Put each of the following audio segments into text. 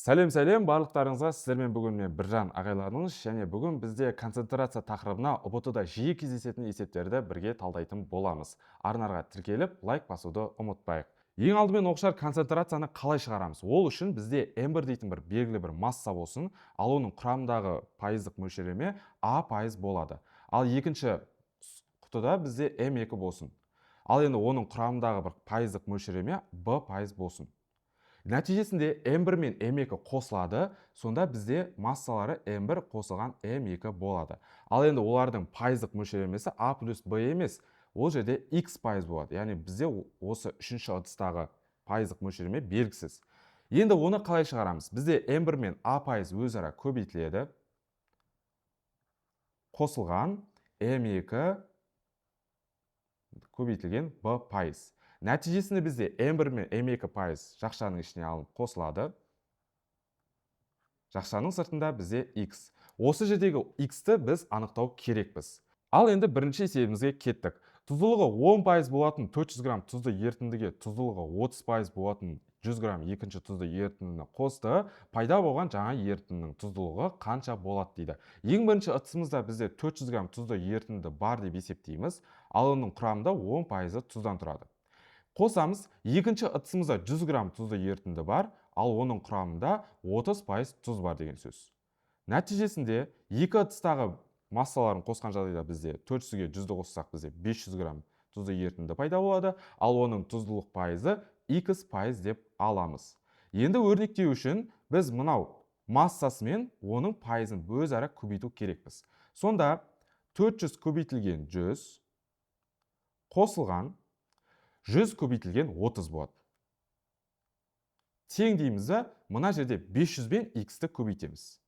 Сәлем барлықтарыңызға, сіздермен бүгін мен Біржан ағайларыңыз, және бүгін бізде концентрация тақырыбына ұбт-да жиі кездесетін есептерді бірге талдайтын боламыз. Арнарға тіркеліп, лайк басуды ұмытпайық. Ең алдымен оқушылар концентрацияны қалай шығарамыз? Ол үшін бізде М1 дейтін бір белгілі бір масса болсын, ал оның құрамындағы пайыздық мөлшерлеме А пайыз болады. Ал екінші құтыда бізде М2 болсын. Ал енді оның құрамындағы бір пайыздық мөлшерлеме Б пайыз болсын. Нәтижесінде М1 мен М2 қосылады, сонда бізде массалары М1 қосылған М2 болады. Ал енді олардың пайыздық мөлшерлемесі А плюс Б емес, ол жерде X пайыз болады. Яғни бізде осы үшінші ыдыстағы пайыздық мөлшерлеме белгісіз. Енді оны қалай шығарамыз? Бізде М1 мен А пайыз өзара көбейтіледі. Қосылған М2 көбейтілген Б пайыз. Нәтижесінде бізде М1 мен М2 пайыз жақшаның ішіне алынып қосылады. Жақшаның сыртында бізде X. Осы жердегі X-ті біз анықтау керекпіз. Ал енді бірінші есебімізге кеттік. Тұздылығы 10% болатын 400 грамм тұзды ерітіндіге тұздылығы 30% болатын 100 грамм екінші тұзды ерітіндіні қосты, пайда болған жаңа ерітіндінің тұздылығы қанша болады дейді. Ең бірінші ыдысымызда бізде 400 грамм тұзды ерітінді бар деп есептейміз, ал оның құрамында 10% тұздан тұрады. Қосамыз, екінші ыдысымызда 100 грамм тұзды ерітінді бар, ал оның құрамында 30% тұз бар деген сөз. Нәтижесінде екі ыдыстағы массаларын қосқан жағдайда бізде 400-ге 100-ді қоссақ бізде 500 грамм тұзды ерітінді пайда болады, ал оның тұздылық пайызы X пайыз деп аламыз. Енді өрнектеу үшін біз мынау массасы мен оның пайызын өзара көбейту керекпіз. Сонда 400 көбейтілген 100 қосылған 100 көбейтілген 30 болады. Тең дейміз, мына жерде 500 бен X-ті көбейтеміз.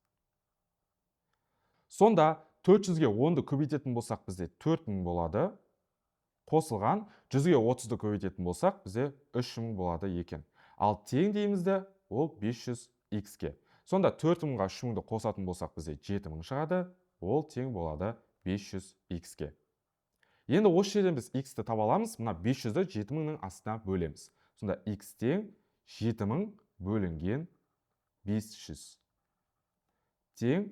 Сонда 400-ге 10-ды көбейтетін болсақ бізде 4000 болады. Қосылған 100-ге 30-ды көбейтетін болсақ бізде 3000 болады екен. Ал тең деймізді ол 500 X-ке. Сонда 4000-ға 3000-ді қосатын болсақ бізде 7000 шығады. Ол тең болады 500 X-ке. Енді осы жерден біз X-ті таба аламыз. Мына 500-ді 7000-нің астына бөлеміз. Сонда X тең 7000 бөлінген 500. Тең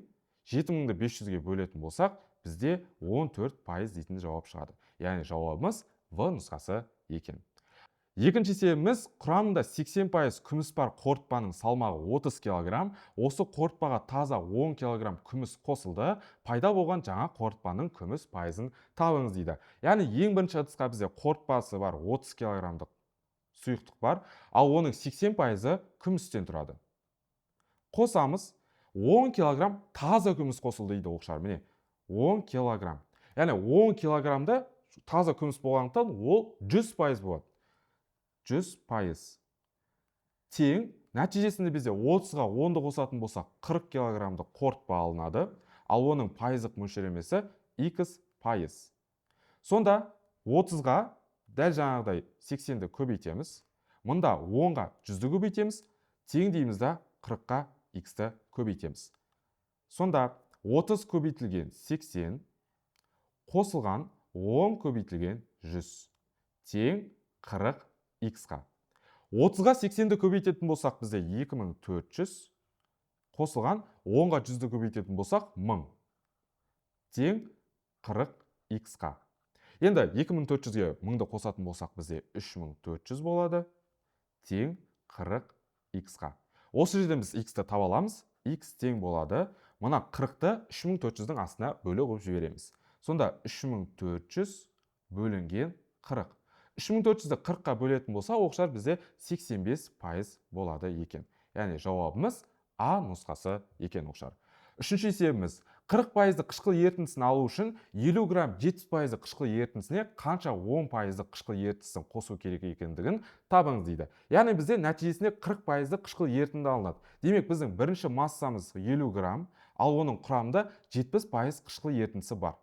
7000-ді 500-ге бөлетін болсақ, бізде 14% дейтін жауап шығады. Яғни жауабымыз В нұсқасы екен. Екінші есебіміз, құрамында 80% күміс бар қорытпаның салмағы 30 кг, осы қорытпаға таза 10 кг күміс қосылды, пайда болған жаңа қорытпаның күміс пайызын табыңыз дейді. Яғни ең бірінші ыдысқа бізде қорытпасы бар 30 кг сұйықтық бар, ал оның 80%-ы күмістен тұрады. Қосамыз, 10 кг таза күміс қосылды дейді оқушылар. Міне, 10 кг. Яғни 10 кг-да таза күміс болғандықтан ол 100% болады. 100%. Тең, нәтижесінде бізде 30-ға 10-ды қосатын болсақ 40 кг-ды қорытпа алынады, ал оның пайыздық мөлшерлемесі X пайыз. Сонда 30-ға дәл жаңағыдай 80-ді көбейтеміз. Мұнда 10-ға 100-ді көбейтеміз, тең деймізді 40-қа X-ті көбейтеміз. Сонда 30 көбейтілген 80 қосылған 10 көбейтілген 100 тең 40 X-қа. 30-ға 80-ді көбейтетін болсақ бізде 2400 қосылған 10-ға 100-ді көбейтетін болсақ 1000 тең 40 X-қа. Енді 2400-ге 1000-ды қосатын болсақ бізде 3400 болады тең 40 X-қа. Осы жерден біз X-ті таба аламыз. X тең болады. Мына 40-ты 3400-дің астына бөліп қойып жібереміз. Сонда 3400 бөлінген 40. 3400-ді 40-қа бөлетін болса, оқушылар бізде 85% болады екен. Яғни жауабымыз А нұсқасы екен оқушылар. Үшінші есебіміз, 40% қышқыл ерітіндісін алу үшін 50 грамм 70% қышқыл ерітіндісіне қанша 10% қышқыл ерітіндісін қосу керек екендігін табыңыз дейді. Яғни бізде нәтижесінде 40% қышқыл ерітінді алынады. Демек біздің бірінші массамыз 50 грамм, ал оның құрамында 70% қышқыл ерітіндісі бар.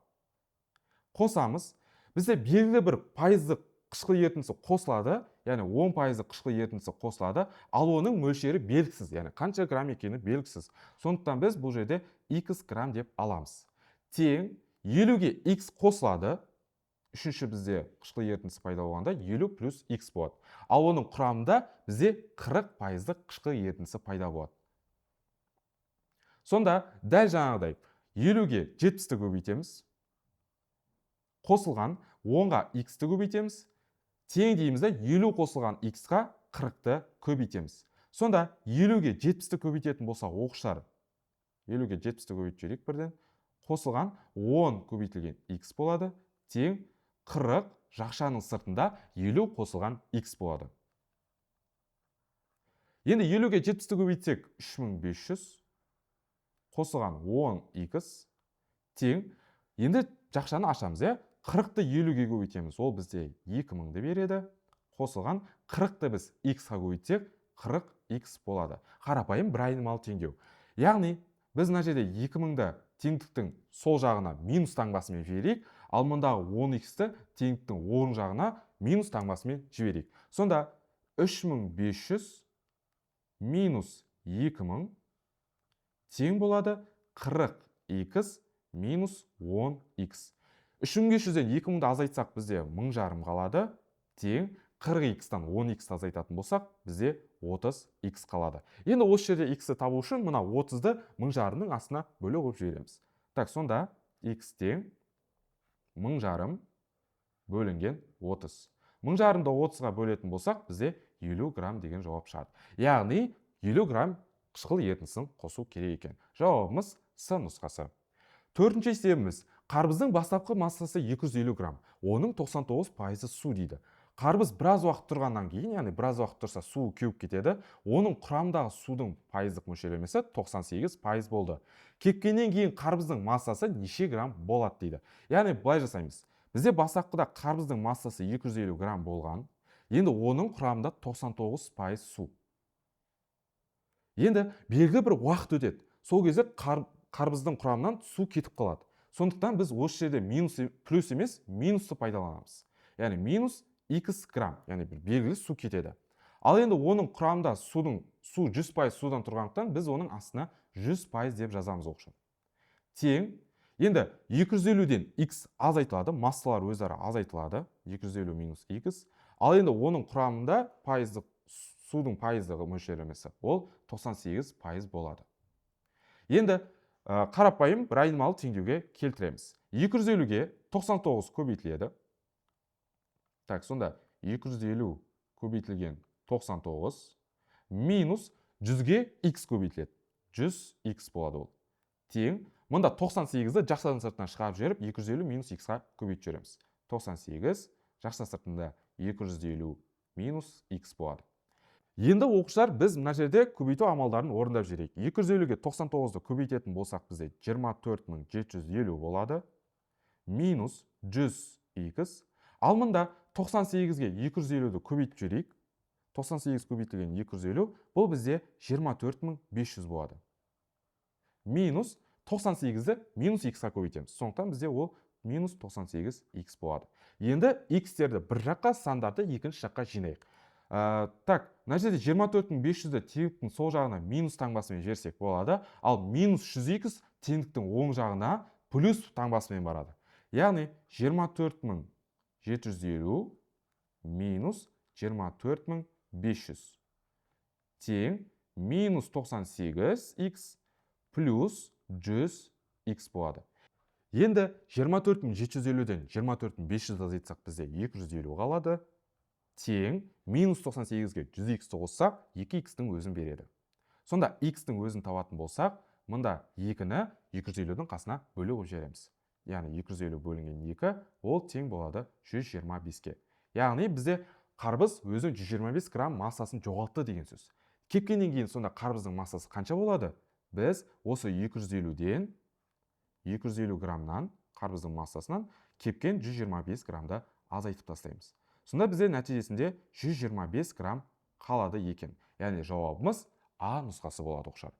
Қосамыз, бізде белгілі бір пайыздық қышқыл ерітіндісі қосылады, яғни 10% қышқыл ерітіндісі қосылады, ал оның мөлшері белгісіз, яғни қанша грамм екені белгісіз. Сондықтан біз бұл жерде X грамм деп аламыз. Тең 50-ге X қосылады, үшінші бізде қышқыл ерітіндісі пайда болғанда 50 плюс X болады. Ал оның құрамында бізде 40% қышқыл ерітіндісі пайда болады. Сонда дәл жаңағыдай 50-ге 70-ті көбейтеміз. Қосылған 10-ға x-ті көбейтеміз. Тең дейміз де 50 қосылған x-қа 40-ты көбейтеміз. Сонда 50-ге 70-ті көбейтетін болса оқушылар 50-ге 70-ті көбейтіп жіберейік бірден. Қосылған 10 көбейтілген x болады. Тең 40 жақшаның сыртында 50 қосылған x болады. Енді 50-ге 70-ті көбейтсек 3500 қосылған 10x тең. Енді жақшаны ашамыз, 40-ты 50-ге көбейтеміз. Ол бізде 2000-ді береді. Қосылған 40-ты біз x-ға көбейтсек 40x болады. Қарапайым бір айнымалы теңдеу. Яғни біз мына жерде 2000-ді теңдіктің сол жағына минус таңбасымен жіберейік, ал мұндағы 10x-ті теңдіктің оң жағына минус таңбасымен жіберейік. Сонда 3500 минус 2000 тең болады 40x минус 10x. 3500-ден 2000-ді азайтсақ бізде 1000 қалады. Тең 40x-тан 10x азайтатын болсақ бізде 30x қалады. Енді осы жерде x-ті табу үшін мына 30-ды 1000-ның астына бөліп қойып жібереміз. Так, сонда x тең 1000 бөлінген 30. 1000-ды 30-ға бөлетін болсақ бізде 50 грамм деген жауап шығады. Яғни 50 грамм қышқыл ерітіндісін қосу керек екен. Жауабымыз С нұсқасы. Төртінші есебіміз. Қарбыздың бастапқы массасы 250 грамм. Оның 99% су дейді. Қарбыз біраз уақыт тұрғаннан кейін, яғни біраз уақыт тұрса су кеуіп кетеді. Оның құрамдағы судың пайыздық мөлшерлемесі 98% болды. Кепкеннен кейін қарбыздың массасы неше грамм болады дейді. Яғни былай жасаймыз. Бізде бастапқыда қарбыздың массасы 250 грамм болған. Енді оның құрамында 99% су. Енді белгілі бір уақыт өтеді. Сол кезде қарбыздың құрамынан су кетіп қалады. Сондықтан біз осы жерде плюс емес, минусты пайдаланамыз. Яғни минус x грамм, яғни бір белгілі су кетеді. Ал енді оның құрамында су 100% судан тұрғандықтан біз оның астына 100% деп жазамыз оқушылар. Тең, енді 250-ден x азайтылады, массалар өзара азайтылады, 250 минус x. Ал енді оның құрамында судың пайыздығы мөлшерлемесі ол 98% болады. Енді қарапайым бір айнымалы теңдеуге келтіреміз. 250-ге 99 көбейтіледі. Так, сонда 250 көбейтілген 99 минус 100-ге x көбейтіледі. 100x болады ол. Тең, мұнда 98-ді жақшаның сыртынан шығарып жіберіп 250 минус x-ға көбейтіп жібереміз. 98 жақша сыртында 250 минус x болады. Енді оқушылар біз мына жерде көбейту амалдарын орындап жіберейік. 250-ге 99-ды көбейтетін болсақ бізде 24750 болады. Минус 100x. Ал мұнда 98-ге 250-ді көбейтіп жіберейік. 98 көбейтілген 250 бұл бізде 24500 болады. Минус 98-ді минус x-ға көбейтеміз. Сондықтан бізде ол минус 98x болады. Енді x-терді бір жаққа, сандарды екінші жаққа жинайық. Так, мына жерде 24500-ді теңдіктің сол жағына минус таңбасымен жіберсек болады, ал минус 100x теңдіктің оң жағына плюс таңбасымен барады. Яғни 24750 минус 24500 тең минус 98x плюс 100x болады. Енді 24750-ден 24500 азайтсақ бізде 250 қалады. Тең минус 98-ге 100x-ті қоссақ 2x-тің өзін береді. Сонда x-тің өзін табатын болсақ, мұнда 2-ні 250-дің қасына бөліп жібереміз. Яғни 250 бөлінген 2 ол тең болады 125-ге. Яғни бізде қарбыз өзінің 125 грамм массасын жоғалтты деген сөз. Кепкеннен кейін сонда қарбыздың массасы қанша болады? Біз осы 250-ден 250 граммнан қарбыздың массасынан кепкен 125 граммда азайтып тастаймыз. Сонда бізде нәтижесінде 125 грамм қалады екен. Яғни жауабымыз А нұсқасы болады оқушылар.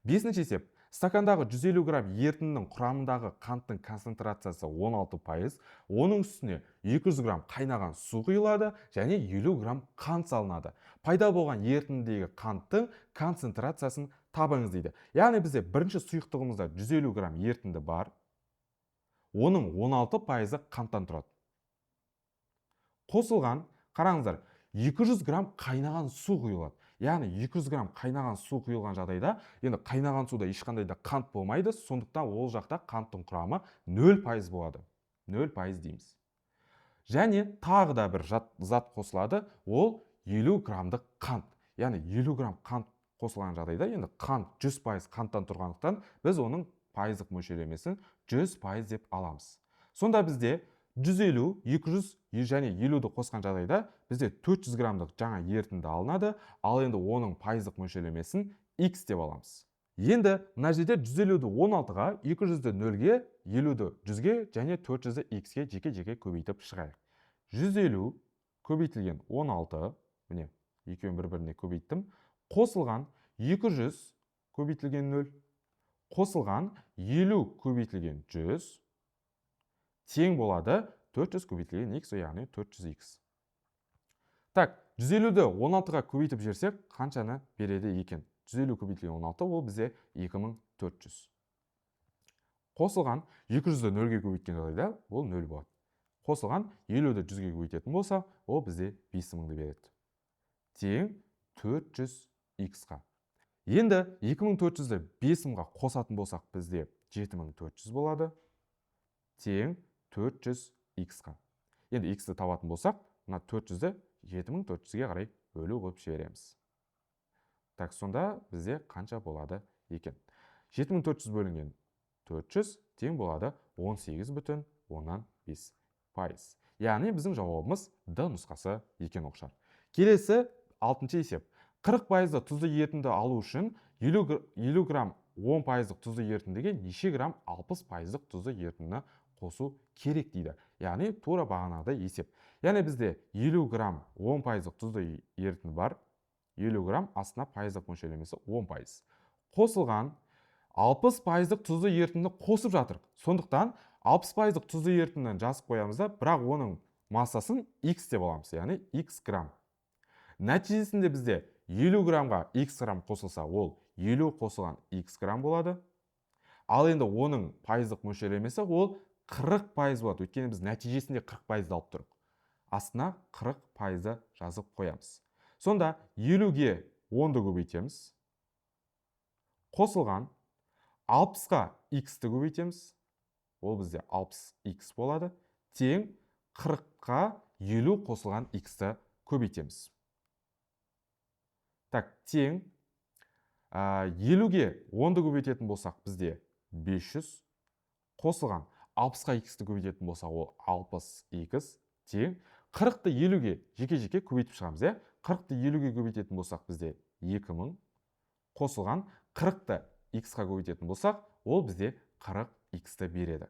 Бесінші есеп. Стакандағы 150 грамм ерітіндінің құрамындағы қанттың концентрациясы 16%, оның үстіне 200 грамм қайнаған су құйылады және 50 грамм қант салынады. Пайда болған ерітіндідегі қанттың концентрациясын табыңыз дейді. Яғни бізде бірінші сұйықтығымызда 150 грамм ерітінді бар, оның 16% қанттан тұрады. Қосылған, қараңыздар, 200 грамм қайнаған су құйылады. Яғни 200 грамм қайнаған су құйылған жағдайда, енді қайнаған суда ешқандай да қант болмайды, сондықтан ол жақта қанттың құрамы 0% болады. 0% дейміз. Және тағы да бір зат қосылады, ол 50 граммдық қант. Яғни 50 грамм қант қосылған жағдайда, енді қант 100% қанттан тұрғандықтан, біз оның пайыздық мөлшерлемесін 100% деп аламыз. Сонда бізде 150, 200 және 50-ді қосқан жағдайда бізде 400 граммдық жаңа ерітінді алынады, ал енді оның пайыздық мөлшерлемесін x деп аламыз. Енді мына жерде 150-ді 16-ға, 200-ді 0-ге, 50-ді 100-ге және 400-ді x-ге жеке-жеке көбейтіп шығайық. 150 көбейтілген 16, міне, екеуін бір-біріне көбейттім, қосылған 200 көбейтілген 0, қосылған 50 көбейтілген 100, тең болады 400 көбейтілген x, яғни 400x. Так, 150-ді 16-ға көбейтіп жерсек, қаншаны береді екен? 150 көбейтілген 16, ол бізде 2400. Қосылған 200-ді 0-ге көбейткен жағдайда, ол 0 болады. Қосылған 50-ді 100-ге көбейтетін болса, ол бізде 5000-ді береді. Тең 400x-қа. Енді 2400-ді 5000-ға қосатын болсақ, бізде 7400 болады. Тең 400x-қа. Енді x-ті табатын болсақ, мына 400-ді 7400-ге қарай бөлу қойып жібереміз. Так, сонда бізде қанша болады екен? 7400 бөлінген 400 тең болады 18,5%. Яғни біздің жауабымыз D нұсқасы екен оқушылар. Келесі 6-шы есеп. 40% тұзды ерітінді алу үшін 50 грамм 10% тұзды ерітіндіге неше грамм 60% тұзды ерітіндіні қосу керек дейді. Яғни тура бағанағыдай есеп. Яғни бізде 50 грамм 10% тұзды ерітінді бар. 50 грамм астына пайыздық мөлшерлемесі 10%. Қосылған 60% тұзды ерітіндіні қосып жатырық. Сондықтан 60% тұзды ерітіндіні жазып қоямыз да, бірақ оның массасын x деп аламыз, яғни x грамм. Нәтижесінде бізде 50 граммға x грамм қосылса, ол 50 қосылған x грамм болады. Ал енді оның пайыздық мөлшерлемесі ол 40% болады. Өйткені біз нәтижесінде 40% алып тұрық. Астына 40% жазып қоямыз. Сонда 50-ге 10-ды көбейтеміз. Қосылған 60-ға x-ті көбейтеміз. Ол бізде 60x болады. Тең 40-қа 50 қосылған x-ті көбейтеміз. Так, тең 50-ге 10-ды көбейтетін болсақ, бізде 500. Қосылған 60-қа x-ті көбейтетін болсақ, ол 60x. Тең 40-ты 50-ге жеке-жеке көбейтіп шығамыз. 40-ты 50-ге көбейтетін болсақ, бізде 2000. Қосылған 40-ты x-қа көбейтетін болсақ, ол бізде 40x-ті береді.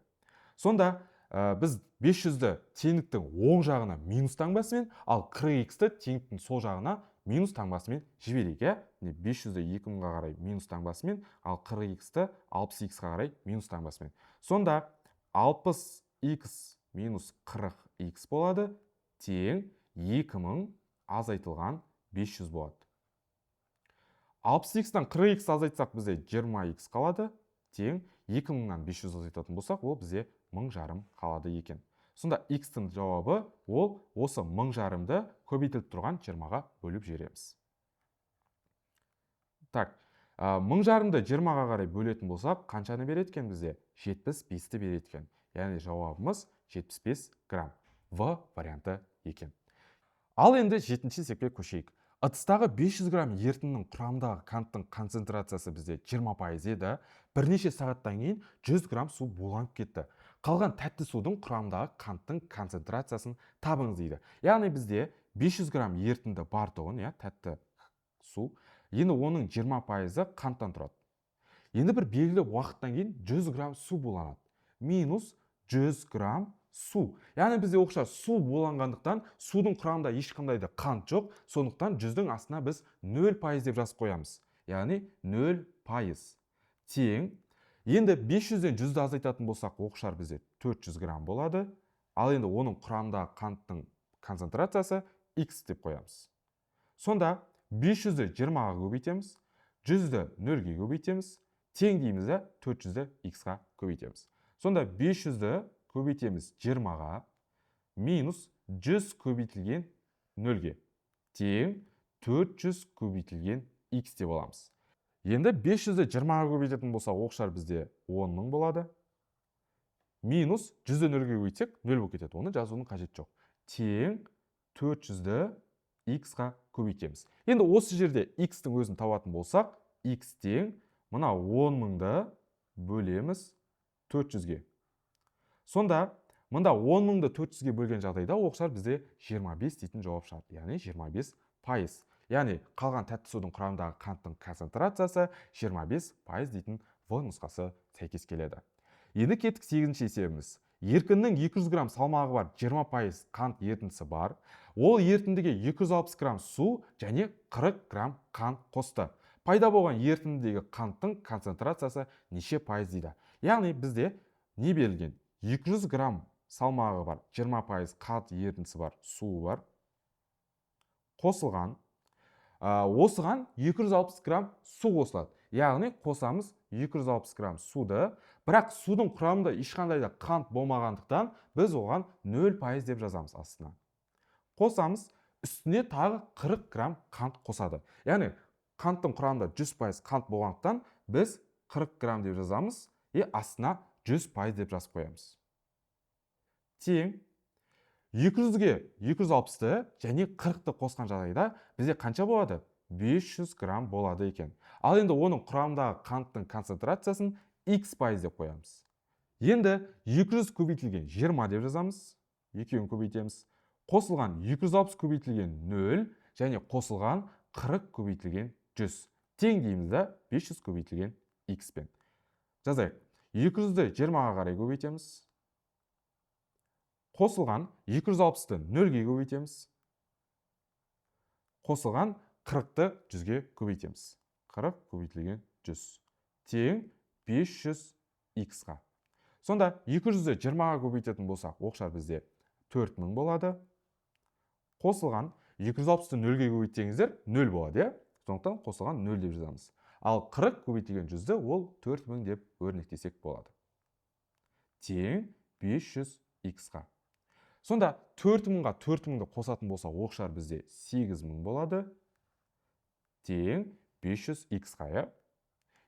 Сонда біз 500-ді теңдіктің оң жағына минус таңбасымен, ал 40x-ті теңдіктің сол жағына минус таңбасымен жіберейік. 500-ді 2000-ға қарай минус таңбасымен, ал 40x-ті 60x-ға қарай минус таңбасымен. Сонда 60x минус 40x болады, тең 2000 азайтылған 500 болады. 60x-тан 40x азайтсақ, бізде 20x қалады, тең 2000-нан 500 азайтатын болсақ, ол бізде 1000 қалады екен. Сонда x-тің жауабы ол осы 1000-ды көбейтіліп тұрған 20-ға бөліп жібереміз. Так, 1000-ды 20-ға қарай бөлетін болсақ, қаншаны береді екен бізде? 75-ті береді екен. Яғни жауабымыз 75 грамм. В варианты екен. Ал енді 7-ші есепке көшейік. Ыдыстағы 500 грамм ерітіндінің құрамындағы қанттың концентрациясы бізде 20% еді. Бірнеше сағаттан кейін 100 грамм су буланып кетті. Қалған тәтті судың құрамындағы қанттың концентрациясын табыңыз дейді. Яғни бізде 500 грамм ерітінді бар тұғын, тәтті су. Енді оның 20% қанттан тұрады. Енді бір белгілі уақыттан кейін 100 грамм су буланады. Минус 100 грамм су. Яғни бізде оқушылар су буланғандықтан судың құрамында ешқандай да қант жоқ. Сондықтан 100-дің астына біз 0% деп жазып қоямыз. Яғни 0%. Тең. Енді 500-ден 100-ді азайтатын болсақ, оқушылар бізде 400 грамм болады. Ал енді оның құрамындағы қанттың концентрациясы x деп қоямыз. Сонда 500-ді 20-ға көбейтеміз, 100-ді 0-ге көбейтеміз, тең дейміз, 400-ді x-ға көбейтеміз. Сонда 500-ді көбейтеміз 20-ға, минус 100 көбейтілген 0-ге. Тең 400 көбейтілген x деп аламыз. Енді 500-ді 20-ға көбейтетін болса, оқшар бізде 10 мың болады. Минус 100-ді 0-ге көбейтсек 0 болып кетеді. Оны жазудың қажеті жоқ. Тең 400-ді x-ға көбейтеміз. Енді осы жерде x-тің өзін табатын болсақ, x тең мына 10 мыңды бөлеміз 400-ге. Сонда, мында 10 мыңды 400-ге бөлген жағдайда оқшар бізде 25 дейтін жауап шығады. Яғни 25%. Яғни қалған тәтті судың құрамындағы қанттың концентрациясы 25% дейтін В нұсқасы сәйкес келеді. Енді кеттік 8-ші есебіміз. Еркіннің 200 грамм салмағы бар 20% қант ерітіндісі бар. Ол ерітіндіге 260 грамм су және 40 грамм қант қосты. Пайда болған ерітіндідегі қанттың концентрациясы неше пайыз дейді. Яғни бізде не берілген? 200 грамм салмағы бар 20% қант ерітіндісі бар, суы бар. Қосылған. Осыған 260 грамм су қосылады. Яғни қосамыз 260 грамм суды, бірақ судың құрамында ешқандай да қант болмағандықтан біз оған 0% деп жазамыз астына. Қосамыз, үстіне тағы 40 грамм қант қосады. Яғни қанттың құрамында 100% қант болғандықтан біз 40 грамм деп жазамыз, астына 100% деп жазып қоямыз. Тең 200-ге 260-ды және 40-ды қосқан жағдайда бізде қанша болады? 500 грамм болады екен. Ал енді оның құрамындағы қанттың концентрациясын x% деп қоямыз. Енді 200 көбейтілген 20 деп жазамыз. Екеуін көбейтеміз. Қосылған 260 көбейтілген 0 және қосылған 40 көбейтілген 100. Тең дейміз да 500 көбейтілген x пен. Жазайық. 200-ді 20-ға қарай көбейтеміз. Қосылған 260-ды 0-ге көбейтеміз. Қосылған 40-ды 100-ге көбейтеміз. 40 көбейтілген 100. Тең 500x-ға. Сонда 200-ді 20-ға көбейтетін болсақ, оқшар бізде 4000 болады. Қосылған 260-ды 0-ге көбейтсеңіздер 0 болады. Сондықтан қосылған 0 деп жазамыз. Ал 40 көбейтілген 100-ді ол 4000 деп өрнектесек болады. Тең 500x-ға. Сонда 4000-ға 4000-ді қосатын болса, оқшар бізде 8000 болады. Тең 500x-ға.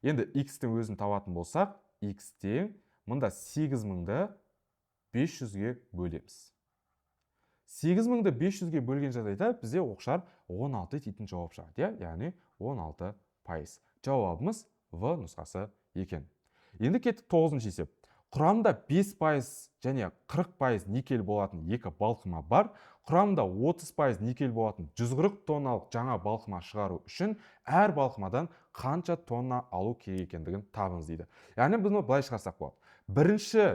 Енді x-тің өзін табатын болсақ, x тең мұнда 8000-ді 500-ге бөлеміз. 8000-ді 500-ге бөлген жағдайда бізде оқшар 16 дейтін жауап шығады. Яғни 16%. Жауабымыз В нұсқасы екен. Енді кеттік 9-шы есеп. Құрамында 5% және 40% никель болатын екі балқыма бар. Құрамында 30% никель болатын 140 тонналық жаңа балқыма шығару үшін әр балқымадан қанша тонна алу керек екендігін табыңыз дейді. Яғни біз былай шығарсақ болады. Бірінші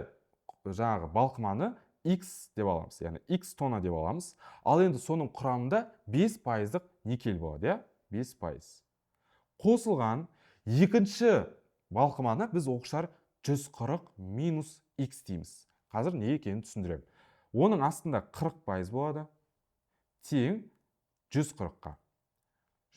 жаңағы балқыманы x деп аламыз, яғни x тонна деп аламыз. Ал енді соның құрамында 5%-ық никель болады, 5%. Қосылған екінші балқыманы біз оқшар 140 минус x дейміз. Қазір не екенін түсіндірем. Оның астында 40% болады. Тең 140-қа.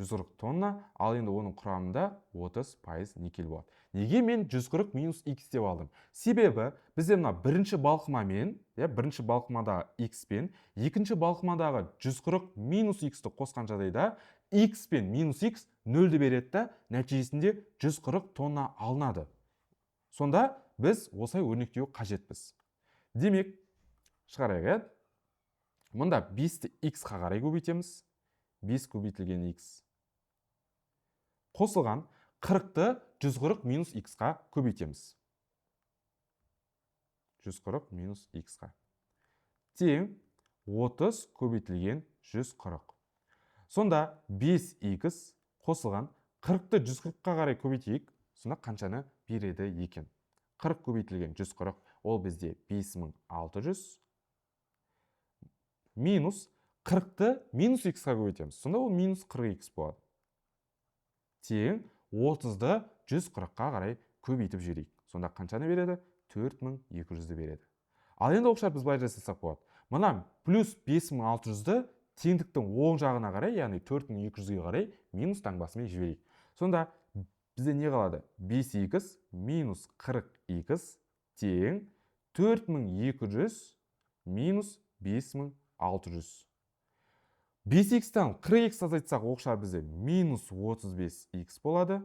140 тонна, ал енді оның құрамында 30% никель болады. Неге мен 140 минус x деп алдым? Себебі бізде мына бірінші балқымамен, бірінші балқымадағы x пен, екінші балқымадағы 140 минус x-ті қосқан жағдайда x пен минус x 0-ді береді, нәтижесінде 140 тонна алынады. Сонда біз осылай өрнектеу қажетпіз. Демек, шығарайық. Мұнда 5-ті x-қа қарай көбейтеміз. 5 көбейтілген x. Қосылған 40-ті 140 минус x-қа көбейтеміз. 140 минус x-қа. Тең 30 көбейтілген 140. Сонда 5x қосылған 40-ті 140-қа қарай көбейтейік. Сонда қаншаны береді екен? 40 көбейтілген 140, ол бізде 5600. Минус 40-ті минус x-қа көбейтеміз. Сонда ол минус 40x болады. Тең 30-ды 140-қа қарай көбейтіп жіберейік. Сонда қаншаны береді? 4200-ді береді. Ал енді оқшар біз былай жасасақ болады. Мына плюс 5600-ді теңдіктің оң жағына қарай, яғни 4200-ге қарай минус таңбасымен жіберейік. Сонда бізде не қалады? 5x минус 40x тең 4200 минус 5600. 5х-тан 40х азайтсақ оқшар бізде минус 35х болады.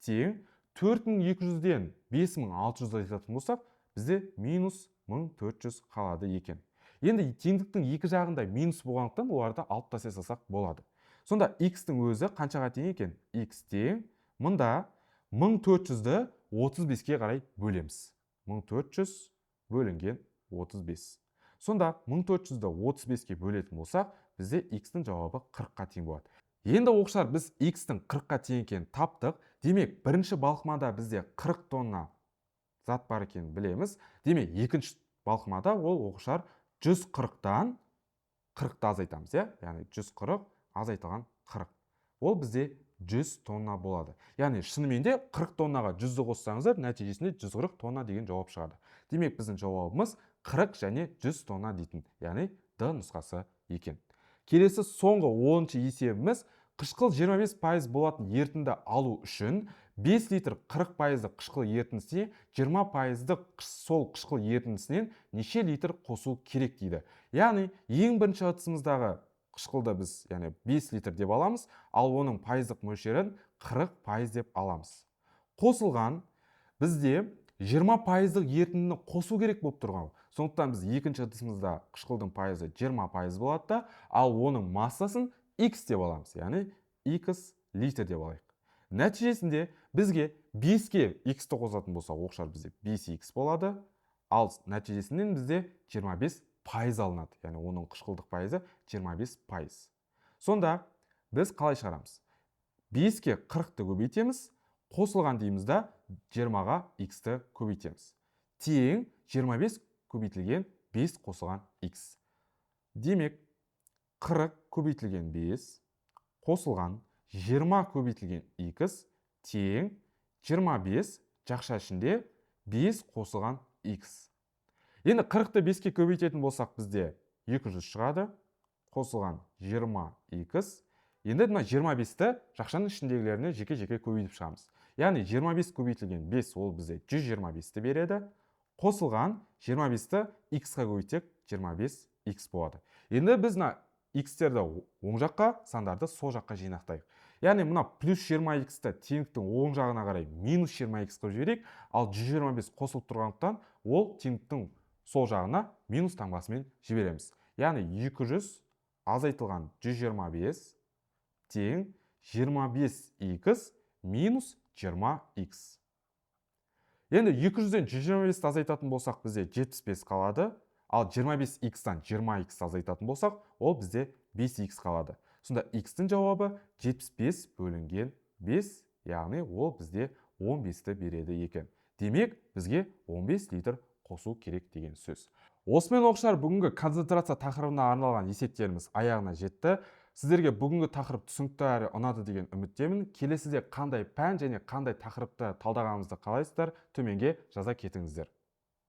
Тең 4200-ден 5600 азайтатын болсақ, бізде минус 1400 қалады екен. Енді теңдіктің екі жағында минус болғандықтан оларды алып тастасақ болады. Сонда x-тің өзі қаншаға тең екен? X тең, мында 1400-ді 35-ке қарай бөлеміз. 1400 бөлінген 35. Сонда 1400-ді 35-ке бөлетін болсақ, бізде x-тің жауабы 40-қа тең болады. Енді оқшар біз x-тің 40-қа тең екенін таптық. Демек, бірінші балқымада бізде 40 тонна зат бар екенін білеміз. Демек, екінші балқымада ол оқшар 140-тан 40-ты азайтамыз, яғни 140 азайтылған 40. Ол бізде 100 тонна болады. Яғни шынымен де 40 тоннаға 100-ді қоссаңыздар, нәтижесінде 140 тонна деген жауап шығады. Демек, біздің жауабымыз 40 және 100 тонна дейтін, яғни Д нұсқасы екен. Келесі соңғы 10-шы есебіміз, қышқыл 25% болатын ерітінді алу үшін 5 литр 40% қышқыл ерітіндісіне 20% сол қышқыл ерітіндісінен неше литр қосу керек дейді. Яғни, ең бірінші ыдысымыздағы қышқылды біз 5 литр деп аламыз, ал оның пайыздық мөлшерін 40% деп аламыз. Қосылған бізде 20% ерітіндіні қосу керек болып тұрған. Сондықтан біз екінші ыдысымызда қышқылдың пайызы 20% болады да, ал оның массасын x деп аламыз, яғни x литр деп алайық. Нәтижесінде бізге 5-ке x-ті қосатын болса, оқшар бізде 5x болады, ал нәтижесінен бізде 25% алынады, яғни оның қышқылдық пайызы 25%. Сонда біз қалай шығарамыз? 5-ке 40-ты көбейтеміз, қосылған деймізді 20-ға x-ті көбейтеміз. Тең 25 көбейтілген 5 қосылған x. Демек, 40 көбейтілген 5 қосылған 20 көбейтілген x тең 25 жақша ішінде 5 қосылған x. Енді 40-ты 5-ке көбейтетін болсақ бізде 200 шығады, қосылған 20x. Енді 25-ті жақшаның ішіндегілеріне жеке-жеке көбейтіп шығамыз. Яғни 25 көбейтілген 5 ол бізде 125-ті береді. Қосылған 25-ті x-қа көбейтсек 25x болады. Енді біз x-терді оң жаққа, сандарды сол жаққа жинақтайық. Яғни мына плюс 20x-ті теңдіктің оң жағына қарай минус 20x-қа жіберейік, ал 125 қосылып тұрғандықтан ол теңдіктің сол жағына минус таңбасымен жібереміз. Яғни 200 азайтылған 125 тең 25x минус 20x. Енді 200-ден 125-ті азайтатын болсақ, бізде 75 қалады, ал 25x-тан 20x азайтатын болсақ, ол бізде 5x қалады. Сонда x-тің жауабы 75 бөлінген 5, яғни ол бізде 15-ті береді екен. Демек, бізге 15 литр қосу керек деген сөз. Осымен оқшар бүгінгі концентрация тақырыбына арналған есептеріміз аяғына жетті. Сіздерге бүгінгі тақырып түсінікті әрі ұнады деген үміттемін. Келесіде қандай пән және қандай тақырыпты талдағанымызды қалайсыздар, төменге жаза кетіңіздер.